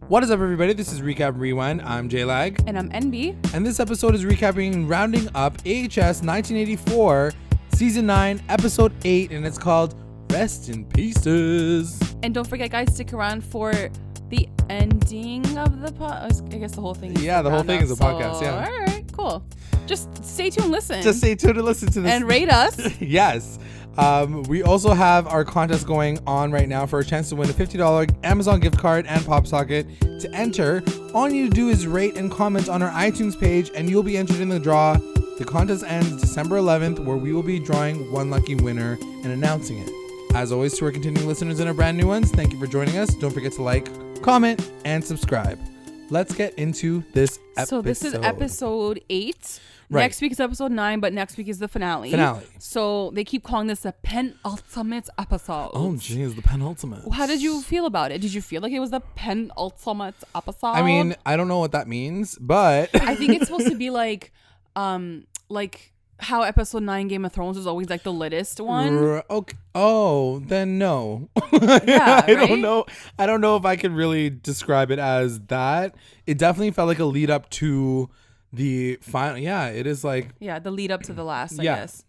What is up, everybody? This is Recap Rewind. I'm J-Lag. And I'm NB. And this episode is recapping rounding up AHS 1984, Season 9, Episode 8, and it's called Rest in Pieces. And don't forget, guys, stick around for the ending of the podcast. I guess the whole thing is the whole thing is a podcast, yeah. All right, cool. Just stay tuned, listen. Just stay tuned to listen to this. And rate us. Yes. We also have our contest going on right now for a chance to win a $50 Amazon gift card and pop socket. To enter, all you need to do is rate and comment on our iTunes page and you'll be entered in the draw. The contest ends December 11th, where we will be drawing one lucky winner and announcing it. As always, to our continuing listeners and our brand new ones, thank you for joining us. Don't forget to like, comment, and subscribe. Let's get into this episode. So this is episode 8. Right. Next week is episode 9, but next week is the finale. So they keep calling this the penultimate episode. Oh, jeez, the penultimate. How did you feel about it? Did you feel like it was the penultimate episode? I mean, I don't know what that means, but I think it's supposed to be like how episode 9 Game of Thrones was always like the littest one. Okay. Oh, then no. Yeah, I don't know. I don't know if I can really describe it as that. It definitely felt like a lead up to the final. Yeah, it is like. Yeah, the lead up to the last, I guess.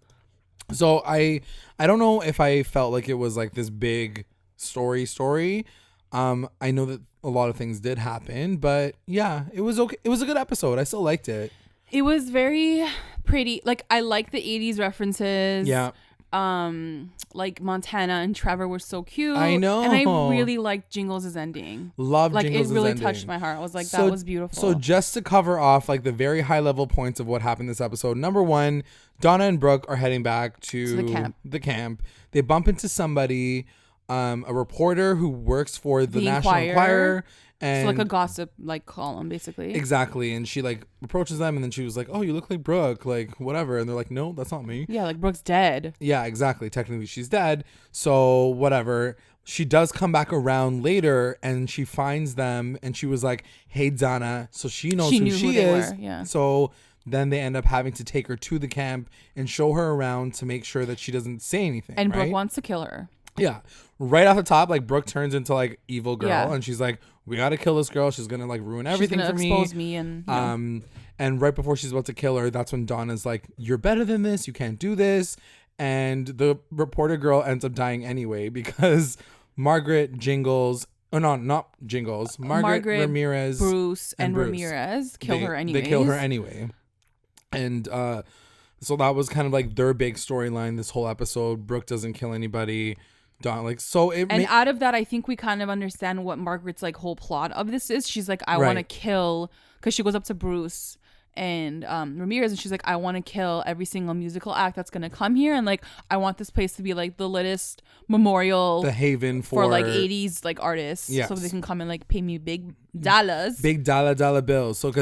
So I don't know if I felt like it was like this big story. I know that a lot of things did happen, but yeah, it was okay. It was a good episode. I still liked it. It was very pretty. Like, I like the 80s references. Yeah. Like Montana and Trevor were so cute. I know. And I really liked Jingles' ending. Love like, Jingles' ending. It really ending. touched my heart. I was like, that was beautiful. So just to cover off like the very high level points of what happened this episode. Number 1, Donna and Brooke are heading back to the camp. They bump into somebody, a reporter who works for the National Enquirer. And it's like a gossip like column, basically. Exactly. And she like approaches them and then she was like, oh, you look like Brooke, like whatever. And they're like, no, that's not me. Yeah, like Brooke's dead. Yeah, exactly. Technically she's dead. So whatever. She does come back around later and she finds them and she was like, hey, Donna. So she knows who she is. Yeah. So then they end up having to take her to the camp and show her around to make sure that she doesn't say anything. And Brooke wants to kill her. Yeah. Right off the top, like Brooke turns into like evil girl and she's like, we got to kill this girl. She's going to like ruin everything for me. She's going to expose me. And and right before she's about to kill her, that's when Donna's like, you're better than this. You can't do this. And the reporter girl ends up dying anyway because Margaret, Jingles, oh no, not Jingles. Margaret Ramirez, Bruce Ramirez kill her anyway. They kill her anyway. And so that was kind of like their big storyline this whole episode. Brooke doesn't kill anybody. Out of that, I think we kind of understand what Margaret's like whole plot of this is. She's like, I want to kill, because she goes up to Bruce and Ramirez and she's like, I want to kill every single musical act that's gonna come here, and like I want this place to be like the littest memorial, the haven for like 80s like artists, so they can come and like pay me big dollar bills. So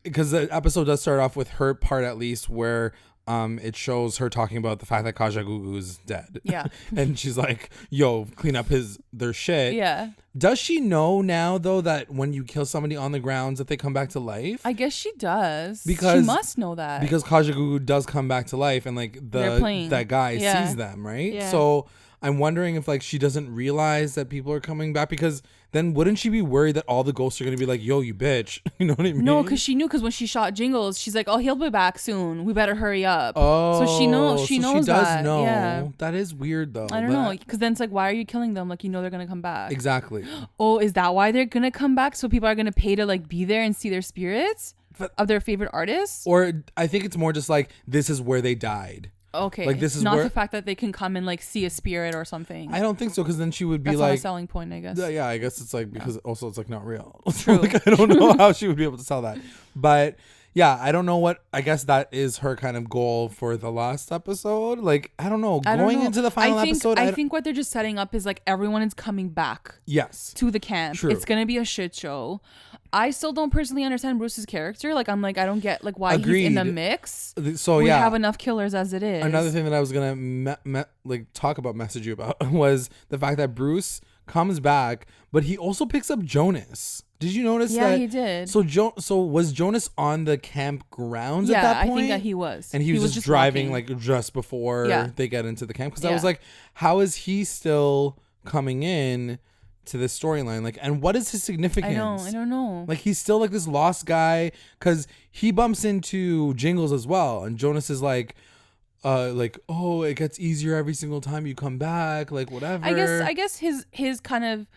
because the episode does start off with her part, at least, where it shows her talking about the fact that Kaja Gugu's dead. Yeah. And she's like, yo, clean up their shit. Yeah. Does she know now, though, that when you kill somebody on the grounds that they come back to life? I guess she does. Because she must know that. Because Kaja Gugu does come back to life and like that guy sees them, right? Yeah. So I'm wondering if like she doesn't realize that people are coming back, because then wouldn't she be worried that all the ghosts are going to be like, yo, you bitch? You know what I mean? No, because she knew, because when she shot Jingles, she's like, oh, he'll be back soon. We better hurry up. Oh. So she knows. She knows does that. know. Yeah. That is weird, though. I don't know. Because then it's like, why are you killing them? Like, you know they're going to come back. Exactly. Oh, is that why they're going to come back? So people are going to pay to like be there and see their spirits of their favorite artists? Or I think it's more just like, this is where they died. Okay. Like, this is not the fact that they can come and like see a spirit or something. I don't think so, because then she would be That's like, not a selling point, I guess. Yeah, I guess it's like, because also it's like not real. True. Like, I don't know how she would be able to sell that. But yeah, I don't know what, I guess that is her kind of goal for the last episode. Like, I don't know. Going into the final episode. I think what they're just setting up is like everyone is coming back. Yes. To the camp. True. It's going to be a shit show. I still don't personally understand Bruce's character. Like, I'm like, I don't get like why he's in the mix. So we have enough killers as it is. Another thing that I was gonna message you about was the fact that Bruce comes back, but he also picks up Jonas. Did you notice that? Yeah, he did. So was Jonas on the campgrounds at that point? Yeah, I think that he was. And he was just driving walking. Like just before they get into the camp. Because I was like, how is he still coming in to this storyline? Like, and what is his significance? I don't know. Like, he's still like this lost guy because he bumps into Jingles as well, and Jonas is like, oh, it gets easier every single time you come back, like whatever. I guess his kind of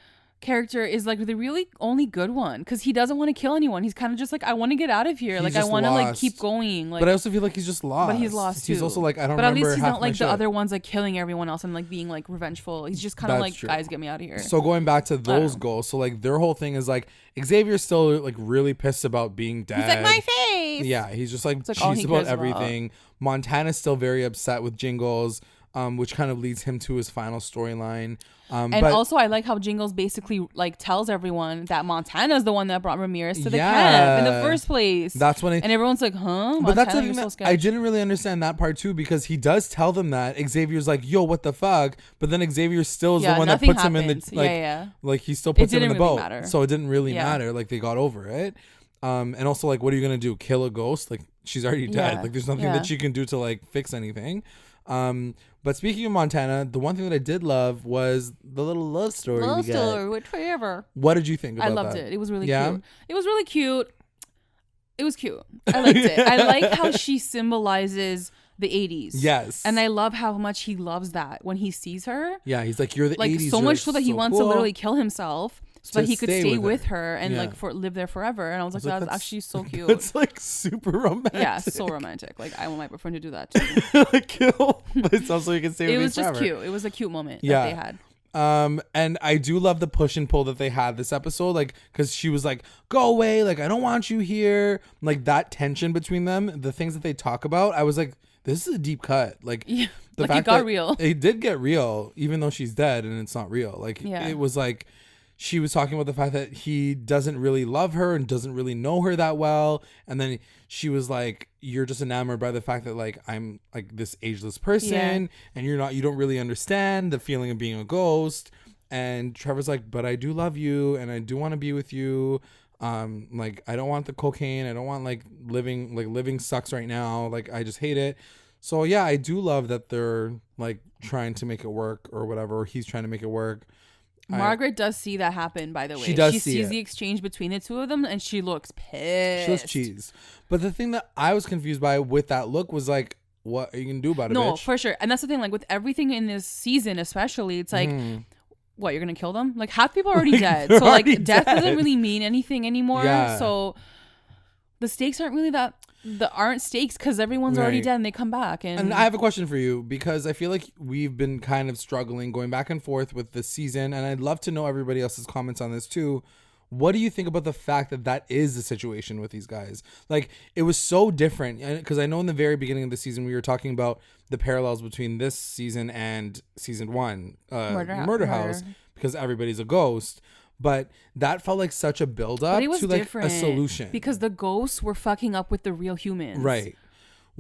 character is like the really only good one because he doesn't want to kill anyone. He's kind of just like, I want to get out of here. Like, I want to like keep going. Like, but I also feel like he's just lost. But he's lost too. He's also like, I don't. But at remember least he's half not my like the shit. other ones like killing everyone else and like being like revengeful. He's just kind of like, true. guys, get me out of here. So going back to those goals, so like their whole thing is like Xavier's still like really pissed about being dead. He's like, my face. Yeah, he's just like It's all cheesed he about cares everything. Montana's still very upset with Jingles, which kind of leads him to his final storyline. And also, I like how Jingles basically like tells everyone that Montana's the one that brought Ramirez to the camp in the first place. That's when and everyone's like, huh? But Montana, that's the thing so that sketch. I didn't really understand that part too, because he does tell them that Xavier's like, yo, what the fuck? But then Xavier still is the one that puts him in the like he still puts him in the boat. Matter. So it didn't really matter. Like, they got over it. And also, like, what are you gonna do? Kill a ghost? Like, she's already dead. Like, there's nothing that she can do to like fix anything. But speaking of Montana, the one thing that I did love was the little love story. With Trevor. What did you think about that? I loved it. It was really cute. It was really cute. It was cute. I liked it. I like how she symbolizes the 80s. Yes. And I love how much he loves that when he sees her. Yeah, he's like, you're the like 80s. So much so that he wants to literally kill himself so that he could stay with her and like live there forever. And I was like, that's actually so cute. It's like super romantic. Yeah, so romantic. Like, I want my boyfriend to do that too. Like, kill, but it's also you can stay with me forever. It was just cute. It was a cute moment that they had. And I do love the push and pull that they had this episode, like, because she was like, go away, like, I don't want you here, like, that tension between them, the things that they talk about, I was like, this is a deep cut. Like, the like, fact it got that real. It did get real, even though she's dead and it's not real. Like, it was like, she was talking about the fact that he doesn't really love her and doesn't really know her that well. And then she was like, you're just enamored by the fact that like, I'm like this ageless person and you don't really understand the feeling of being a ghost. And Trevor's like, but I do love you and I do want to be with you. Like, I don't want the cocaine. I don't want like living sucks right now. Like, I just hate it. So yeah, I do love that they're like trying to make it work or whatever. Or he's trying to make it work. Margaret does see that happen, by the way. She sees the exchange between the two of them and she looks pissed. She looks cheese. But the thing that I was confused by with that look was like, what are you going to do about it, No, bitch? for sure. And that's the thing, like with everything in this season especially, it's like, what, you're going to kill them? Like, half people are already dead. So like death doesn't really mean anything anymore. Yeah. So the stakes aren't really aren't stakes because everyone's already dead and they come back. And I have a question for you because I feel like we've been kind of struggling going back and forth with this season, and I'd love to know everybody else's comments on this too. What do you think about the fact that is the situation with these guys? Like, it was so different because I know in the very beginning of the season we were talking about the parallels between this season and season 1, Murder House, because everybody's a ghost. But that felt like such a build-up to like a solution. Because the ghosts were fucking up with the real humans. Right.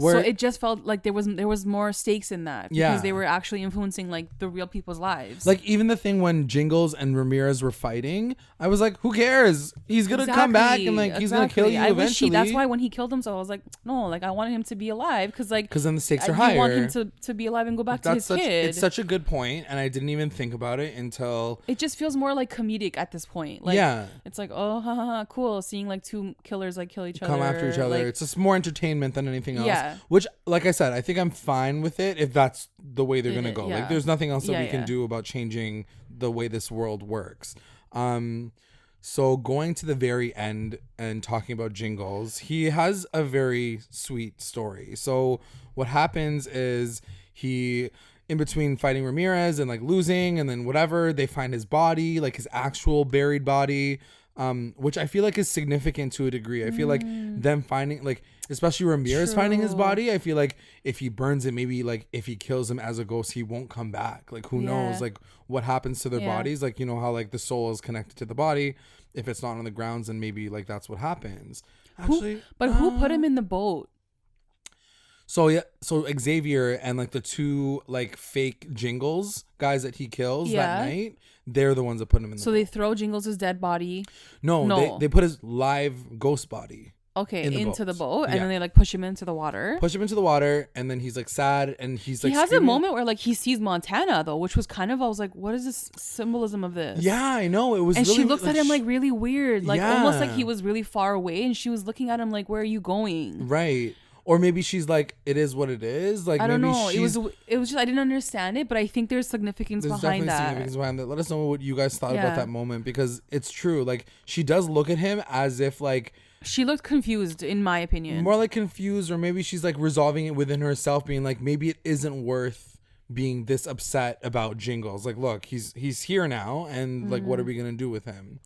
So it just felt like there was more stakes in that. Because they were actually influencing like the real people's lives. Like, even the thing when Jingles and Ramirez were fighting, I was like, who cares? He's going to come back and like he's going to kill you eventually. That's why when he killed himself, I was like, no, like I wanted him to be alive because then the stakes are higher. I want him to be alive and go back to his kid. It's such a good point, and I didn't even think about it until it just feels more like comedic at this point. Like, it's like, oh, cool, seeing like two killers like kill each other, come after each other. Like, it's just more entertainment than anything else. Yeah. Which, like I said, I think I'm fine with it if that's the way they're gonna go. Yeah. Like, there's nothing else that we can do about changing the way this world works. So going to the very end and talking about Jingles, he has a very sweet story. So what happens is he, in between fighting Ramirez and like losing and then whatever, they find his body, like his actual buried body, which I feel like is significant to a degree. I feel like them finding, like, especially Ramirez finding his body, I feel like if he burns it, maybe like if he kills him as a ghost, he won't come back. Like, who knows, like what happens to their bodies? Like, you know how like the soul is connected to the body. If it's not on the grounds, then maybe like that's what happens. Actually, who put him in the boat? So Xavier and like the two like fake Jingles guys that he kills that night, they're the ones that put him in the boat. So they throw Jingles' dead body. No. They put his live ghost body Okay, in the into the boat. boat, and Yeah. then they like push him into the water. Push him into the water, and then he's like sad, and he's like he has screaming. a moment where like he sees Montana though, which was kind of, I was like, what is this symbolism of this? Yeah, I know. It was and really, she looks at him like really weird, like almost like Yeah. he was really far away, and she was looking at him like, where are you going? right. Or maybe she's like, it is what it is. Like I don't maybe know. It she's, was just, I didn't understand it, but I think there's significance there's behind definitely that. significance behind that. Let us know what you guys thought Yeah. about that moment, because it's true. Like she does look at him as if like She looked confused, in my opinion. more like confused, or maybe she's like resolving it within herself, being like, maybe it isn't worth being this upset about Jingles. Like, look, he's here now, and like, what are we gonna do with him?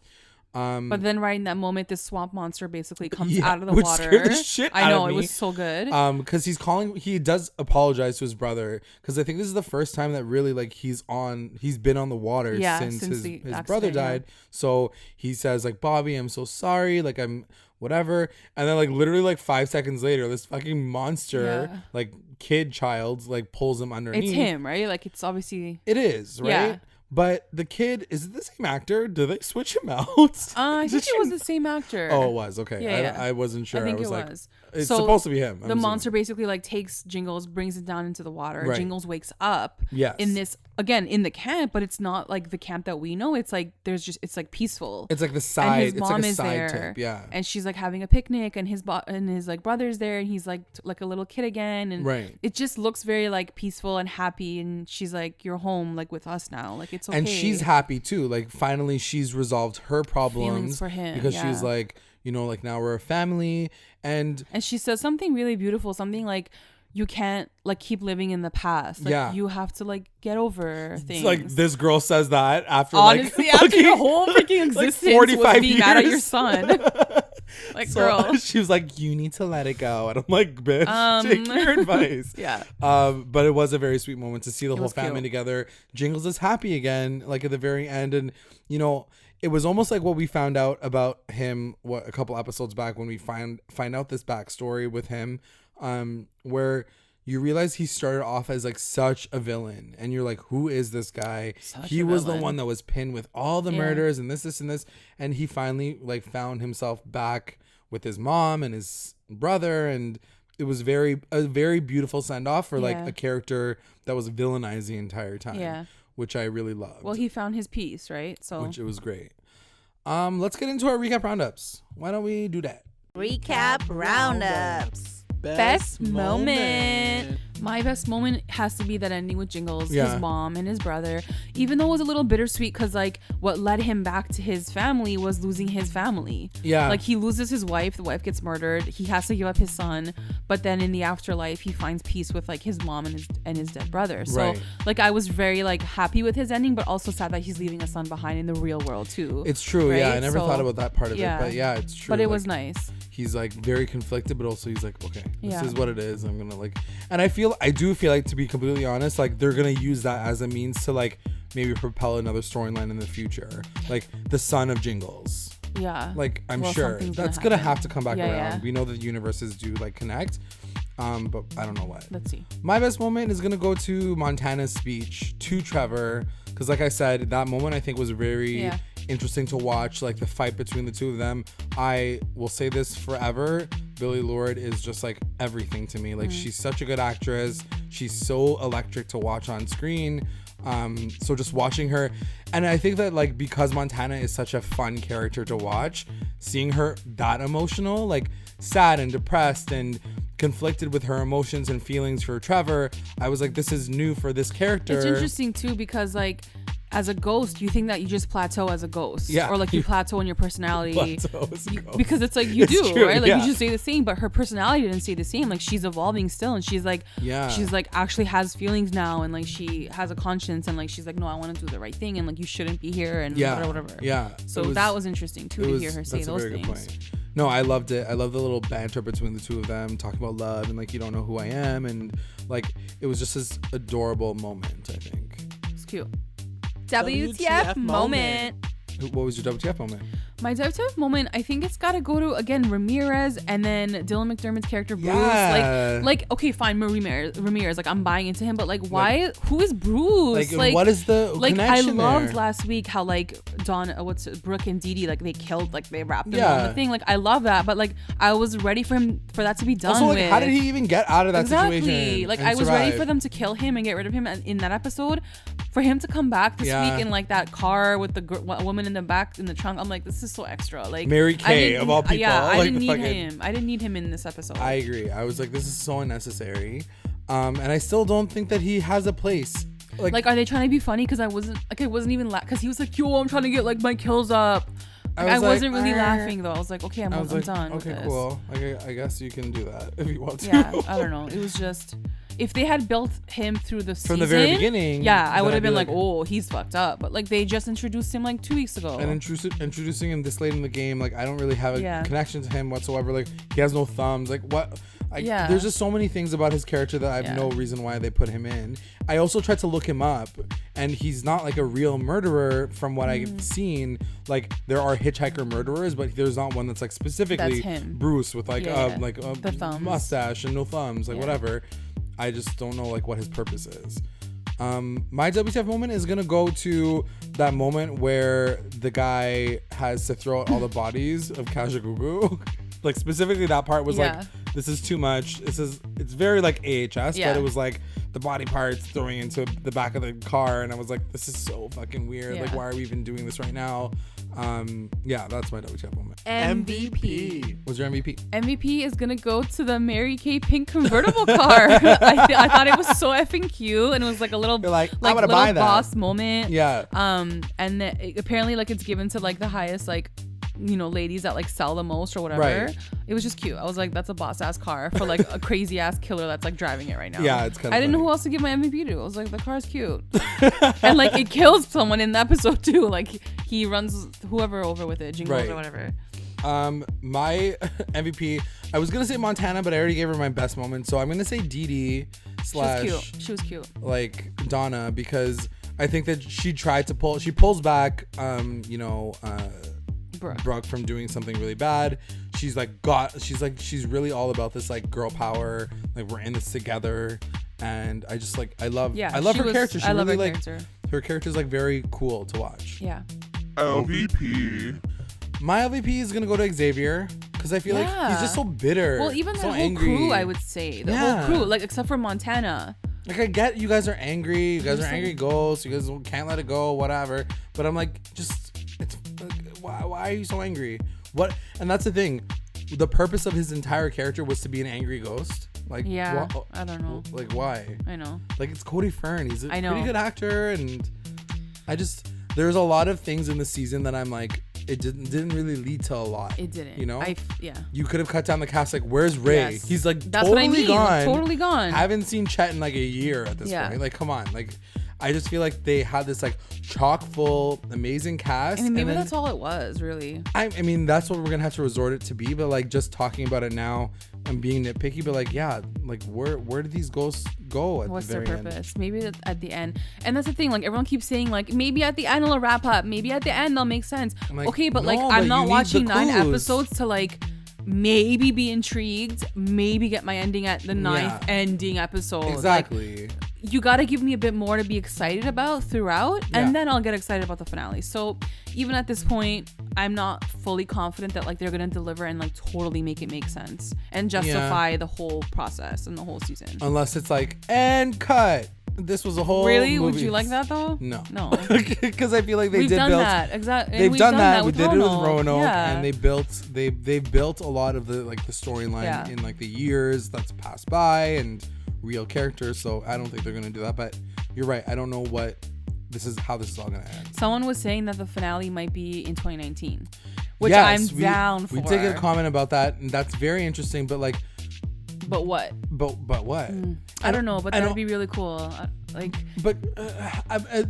But then right in that moment, this swamp monster basically comes Yeah, out of the which water. scared the shit I out know, of it me. was so good. Because he does apologize to his brother, because I think this is the first time that really like he's been on the water Yeah, since since his the brother accident, yeah. died. So he says like, Bobby, I'm so sorry, like I'm whatever. And then like literally like 5 seconds later, this fucking monster, Yeah. like kid child, like pulls him underneath. It's him, right? Like it's obviously. It is, right? Yeah. But the kid, is it the same actor? Did they switch him out? I think Did it was the same actor. Oh, it was. Okay. Yeah, yeah. I wasn't sure. I think was it like, was. it's So supposed to be him. I'm The assuming. monster basically like takes Jingles, brings it down into the water. Right. Jingles wakes up Yes. in this, again, in the camp, but it's not like the camp that we know. It's like it's like peaceful. It's like the side. And his it's mom like a is side there, tip. Yeah. and she's like having a picnic, and his like brother's there, and he's like like a little kid again, and Right. it just looks very like peaceful and happy, and she's like, you're home, like with us now, like it's okay. And she's happy too. Like finally, she's resolved her problems Feelings for him, because yeah. she's like, like now we're a family, and she says something really beautiful, something like, you can't like keep living in the past, like Yeah. you have to like get over things. it's like this girl says that after honestly like after fucking- your whole freaking existence 45 was being mad at your years. son. Like, So girl. she was like, you need to let it go, and I'm like, bitch, take your advice. Yeah. But it was a very sweet moment to see the whole was family cute. together. Jingles is happy again, like at the very end, and it was almost like what we found out about him a couple episodes back when we find out this backstory with him, where you realize he started off as like such a villain, and you're like, who is this guy? He was the one that was pinned with all the murders and this and this, and he finally like found himself back with his mom and his brother, and it was a very beautiful send off for like a character that was villainized the entire time. Yeah. Which I really loved. Well, he found his peace, right? So Which it was great. Let's get into our recap roundups. Why don't we do that? Recap roundups. best moment. My best moment has to be that ending with Jingles, Yeah. his mom and his brother. Even though it was a little bittersweet, because like what led him back to his family was losing his family. Yeah. Like he loses his wife, the wife gets murdered. He has to give up his son, but then in the afterlife, he finds peace with like his mom and his dead brother. So Right. like I was very like happy with his ending, but also sad that he's leaving a son behind in the real world too. It's true. Yeah. I right? never So, thought about that part of yeah. it. But yeah, it's true. But it Like, was nice. he's like very conflicted, but also he's like, okay, this Yeah. is what it is. I'm gonna like, and I do feel like, to be completely honest, like they're gonna use that as a means to like maybe propel another storyline in the future, like the son of Jingles. Yeah. Like I'm Well, sure something's that's gonna gonna happen. have to come back Yeah, around. yeah. We know that universes do like connect, but I don't know what. Let's see. My best moment is gonna go to Montana's speech to Trevor, because like I said, that moment I think was very Yeah. interesting to watch, like the fight between the two of them. I will say this forever, Billie Lourd is just like everything to me. Like she's such a good actress, she's so electric to watch on screen. So just watching her, and I think that like because Montana is such a fun character to watch, seeing her that emotional, like sad and depressed and conflicted with her emotions and feelings for Trevor, I was like, this is new for this character. It's interesting too because like as a ghost, you think that you just plateau as a ghost, Yeah. or like you plateau in your personality. Plateau as a ghost. Because it's like you It's do, true, right? Like yeah. you just stay the same, but her personality didn't stay the same. Like she's evolving still, and she's like, Yeah. she's like actually has feelings now, and like she has a conscience, and like she's like, no, I want to do the right thing, and like you shouldn't be here, and Yeah. whatever. Yeah. So It that was interesting too it to was- hear her say that's a those very good things. point. No, I loved it. I love the little banter between the two of them, talking about love and like, you don't know who I am, and like it was just this adorable moment, I think. It's cute. WTF moment. What was your WTF moment? My WTF moment, I think it's got to go to, again, Ramirez and then Dylan McDermott's character, Bruce. Yeah. Like, okay, fine, Ramirez, like, I'm buying into him, but, like, why? Who is Bruce? Like, what is the connection I loved there? last week how, like, Brooke and Dee Dee, like, they killed, like, they wrapped them on the thing. Like, I love that, but, like, I was ready for that to be done also, like, with. how did he even get out of that situation? Like, and I was survive? ready for them to kill him and get rid of him in that episode. For him to come back this week in, like, that car with the woman in the back in the trunk, I'm like, this is so extra. Like, Mary Kay of all people. Yeah, I like, didn't need him. I didn't need him in this episode. I agree. I was like, this is so unnecessary. And I still don't think that he has a place. Like, are they trying to be funny? Because I wasn't even because he was like, yo, I'm trying to get, like, my kills up. Like, I wasn't really laughing though. I was like, okay, I'm done. Okay, with cool. Like, I guess you can do that if you want to. Yeah, I don't know. It was just, if they had built him through the season, from the very beginning, yeah, I would have been like, oh, he's fucked up. But, like, they just introduced him like 2 weeks ago. And introducing him this late in the game, like, I don't really have a connection to him whatsoever. Like, he has no thumbs. Like, what? There's just so many things about his character that I have no reason why they put him in. I also tried to look him up, and he's not like a real murderer from what I've seen. Like, there are hitchhiker murderers, but there's not one that's like specifically Bruce with like a mustache and no thumbs, like whatever. I just don't know like what his purpose is. My WTF moment is gonna go to that moment where the guy has to throw out all the bodies of Kajagoogoo. Like, specifically that part was like, this is too much. It's very like AHS, but it was like the body parts throwing into the back of the car, and I was like, this is so fucking weird. Like, why are we even doing this right now? That's my WTF moment. MVP. What's your MVP? MVP is gonna go to the Mary Kay pink convertible car. I thought it was so effing cute, and it was like a little like little buy that boss moment. Yeah. And apparently, like, it's given to like the highest, like, you know, ladies that like sell the most or whatever. Right. It was just cute. I was like, that's a boss ass car for like a crazy ass killer that's like driving it right now. Yeah, it's kind of I didn't know who else to give my MVP to. I was like, the car's cute. And like, it kills someone in the episode too. Like, he runs whoever over with it, Jingles or whatever. My MVP, I was gonna say Montana, but I already gave her my best moment, so I'm gonna say Dee Dee / She was cute. Like, Donna, because I think that she pulls back Brooke from doing something really bad. She's really all about this like girl power, like, we're in this together, and I just like, I love her character. She really, like, her character is like very cool to watch. Yeah. LVP. My LVP is gonna go to Xavier, because I feel like he's just so bitter. Well, even the so whole angry. crew, I would say the whole crew, like, except for Montana. Like, I get you guys are angry. You guys are angry ghosts. You guys can't let it go, whatever. But I'm like, it's like, why are you so angry? What? And that's the thing. The purpose of his entire character was to be an angry ghost. Like, I don't know. Like, why? I know. Like, it's Cody Fern. He's a pretty good actor, and there's a lot of things in the season that I'm like, it didn't really lead to a lot. It didn't. You know? Yeah. You could have cut down the cast. Like, where's Ray? Yes. He's like, that's totally what I mean. gone. Like, totally gone. Haven't seen Chet in like a year at this point. Like, come on. Like, I just feel like they had this like chock full, amazing cast. And maybe that's all it was, really. I mean, that's what we're gonna have to resort it to be. But like, just talking about it now, I'm being nitpicky. But like, yeah, like, where did these ghosts go at What's the very their purpose? End? Maybe at the end. And that's the thing. Like, everyone keeps saying like, maybe at the end it'll wrap up. Maybe at the end they'll make sense. Like, okay, but like, I'm not watching 9 episodes to like maybe be intrigued. Maybe get my ending at the 9th ending episode. Exactly. Like, you got to give me a bit more to be excited about throughout, and then I'll get excited about the finale. So even at this point, I'm not fully confident that like they're gonna deliver and like totally make it make sense and justify the whole process and the whole season. Unless it's like, and cut. This was a whole really movie. Would you like that though? No, because I feel like we've done that exactly. They've done that. We did it with Roanoke, and they built a lot of the like the storyline in like the years that's passed by and real characters. So I don't think they're gonna do that. But you're right. I don't know how this is all gonna end. Someone was saying that the finale might be in 2019, which I'm down for. We did get a comment about that, and that's very interesting. But like. But what? But what? I don't know, but that would be really cool. And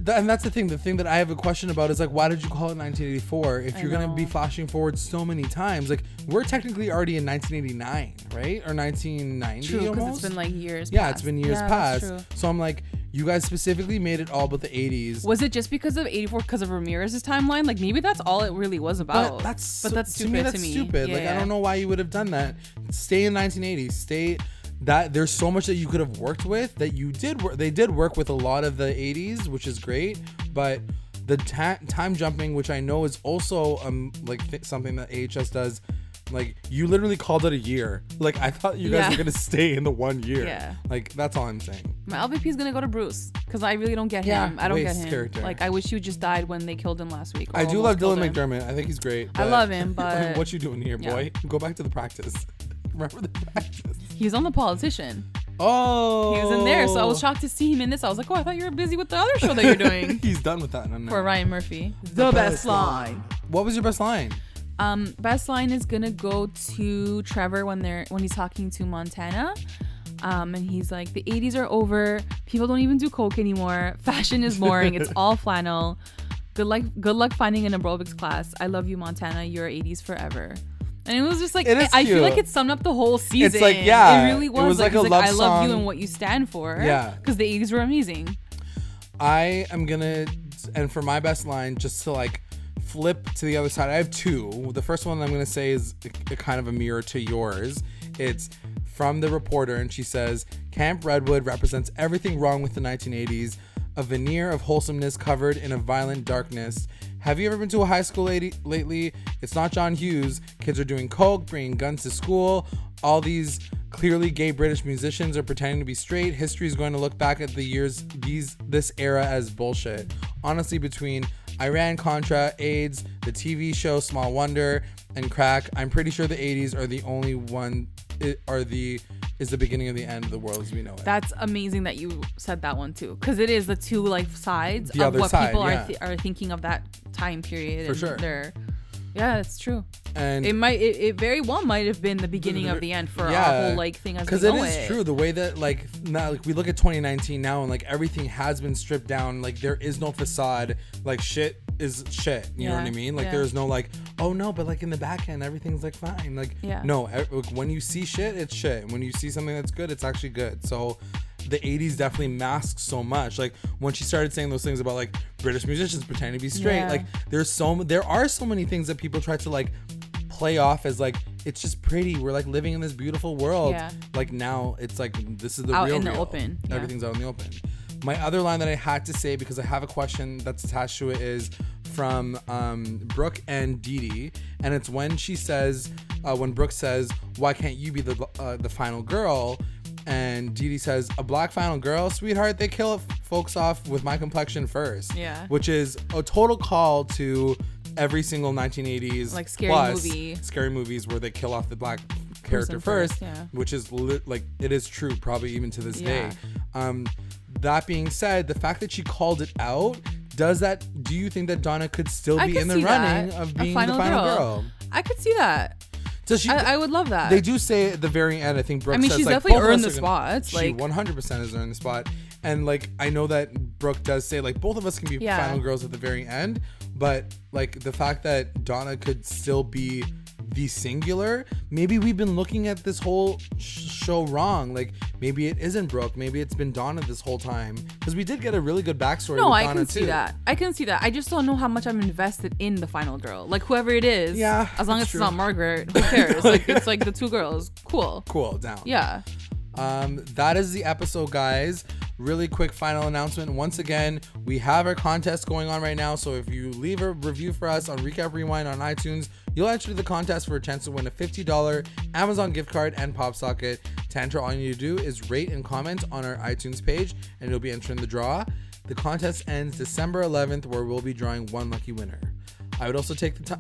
that's the thing. The thing that I have a question about is like, why did you call it 1984 if you're gonna be flashing forward so many times? Like, we're technically already in 1989, right? Or 1990. True, because almost. it's been like years. Yeah, past. It's been years past. So I'm like, you guys specifically made it all about the 80s. Was it just because of 84, because of Ramirez's timeline? Like, maybe that's all it really was about. But that's stupid to me. That's stupid. Like, I don't know why you would have done that. Stay in 1980s. Stay that there's so much that you could have worked with that you did. They did work with a lot of the 80s, which is great. But the time jumping, which I know is also something that AHS does. Like, you literally called it a year. Like, I thought you guys were gonna stay in the 1 year. Yeah. Like, that's all I'm saying. My LVP is gonna go to Bruce because I really don't get him. I don't get him. Character. Like, I wish he just died when they killed him last week. I do love Dylan McDermott. I think he's great. I love him, but what you doing here, boy? Go back to the practice. Remember the practice? He's on The Politician. Oh, he was in there, so I was shocked to see him in this. I was like, oh, I thought you were busy with the other show that you're doing. He's done with that. For Ryan Murphy. The best line. What was your best line? Best line is gonna go to Trevor when he's talking to Montana. And he's like, the 80s are over. People don't even do coke anymore. Fashion is boring. It's all flannel. Good luck finding an aerobics class. I love you, Montana. You're 80s forever. And it was just like, I feel like it summed up the whole season. It's like, yeah. It really was. It was like a love I love song. you and what you stand for. Yeah. Because the 80s were amazing. I am gonna, and for my best line, just to like flip to the other side, I have two. The first one I'm gonna say is a kind of a mirror to yours. It's from the reporter, and she says, Camp Redwood represents everything wrong with the 1980s, a veneer of wholesomeness covered in a violent darkness. Have you ever been to a high school lately? It's not John Hughes. Kids are doing coke, bringing guns to school. All these clearly gay British musicians are pretending to be straight. History is going to look back at this era as bullshit. Honestly, between Iran-Contra, AIDS, the TV show Small Wonder, and crack, I'm pretty sure the 80s are the only one is the beginning of the end of the world as we know it. That's amazing that you said that one too, because it is the two like sides the of what side, people yeah. are thinking of that time period. For sure. Yeah, it's true. And it very well might have been the beginning of the end for our whole like thing as we know it. Because it is true the way that like now, like we look at 2019 now and like everything has been stripped down. Like there is no facade. Like shit is shit. You know what I mean? Like there's no like, oh no, but like in the back end everything's like fine. Like no, when you see shit, it's shit. And when you see something that's good, it's actually good. So the 80s definitely masked so much. Like when she started saying those things about like British musicians pretending to be straight, like there are so many things that people try to like play off as like it's just pretty. We're like living in this beautiful world. Yeah. Like now it's like this is the out real in the real. open. Yeah. Everything's out in the open. My other line that I had to say because I have a question that's attached to it is from Brooke and Dee Dee, and it's when she says, when Brooke says, "Why can't you be the final girl?" And Dee Dee says, "A black final girl, sweetheart. They kill folks off with my complexion first." Yeah. Which is a total call to every single 1980s like scary movies where they kill off the black character first, which is like it is true probably even to this day. That being said, the fact that she called it out, do you think that Donna could still be in the running of being the final girl? I could see that. I would love that. They do say at the very end, I think Brooke says, she's like, definitely earned the spot. She 100% has earned the spot. And like I know that Brooke does say like both of us can be final girls at the very end, but like the fact that Donna could still be the singular, maybe we've been looking at this whole show wrong. Like maybe it isn't Brooke, maybe it's been Donna this whole time, because we did get a really good backstory. No, with I Donna can see too. that. I can see that. I just don't know how much I'm invested in the final girl. Like whoever it is. Yeah. As long as it's not Margaret, who cares? Like it's like the two girls. Cool. Down. Yeah. That is the episode, guys. Really quick final announcement. Once again, we have our contest going on right now. So if you leave a review for us on Recap Rewind on iTunes, you'll enter the contest for a chance to win a $50 Amazon gift card and pop socket. To enter, all you need to do is rate and comment on our iTunes page, and you'll be entering the draw. The contest ends December 11th, where we'll be drawing one lucky winner. I would also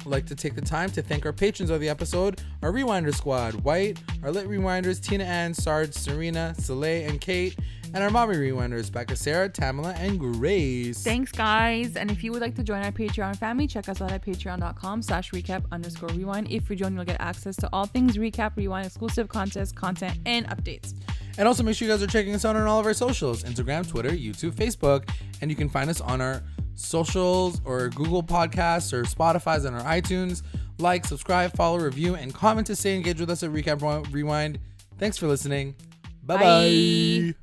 like to take the time to thank our patrons of the episode, our Rewinder squad, White, our Lit Rewinders, Tina Ann, Sarge, Serena, Soleil, and Kate, and our Mommy Rewinders, Becca, Sarah, Tamala, and Grace. Thanks, guys. And if you would like to join our Patreon family, check us out at patreon.com/recap_rewind. If you join, you'll get access to all things Recap Rewind, exclusive content, and updates. And also make sure you guys are checking us out on all of our socials, Instagram, Twitter, YouTube, Facebook, and you can find us on our socials or Google Podcasts or Spotify's and our iTunes. Like, subscribe, follow, review, and comment to stay engaged with us at Recap Rewind. Thanks for listening. Bye-bye. Bye.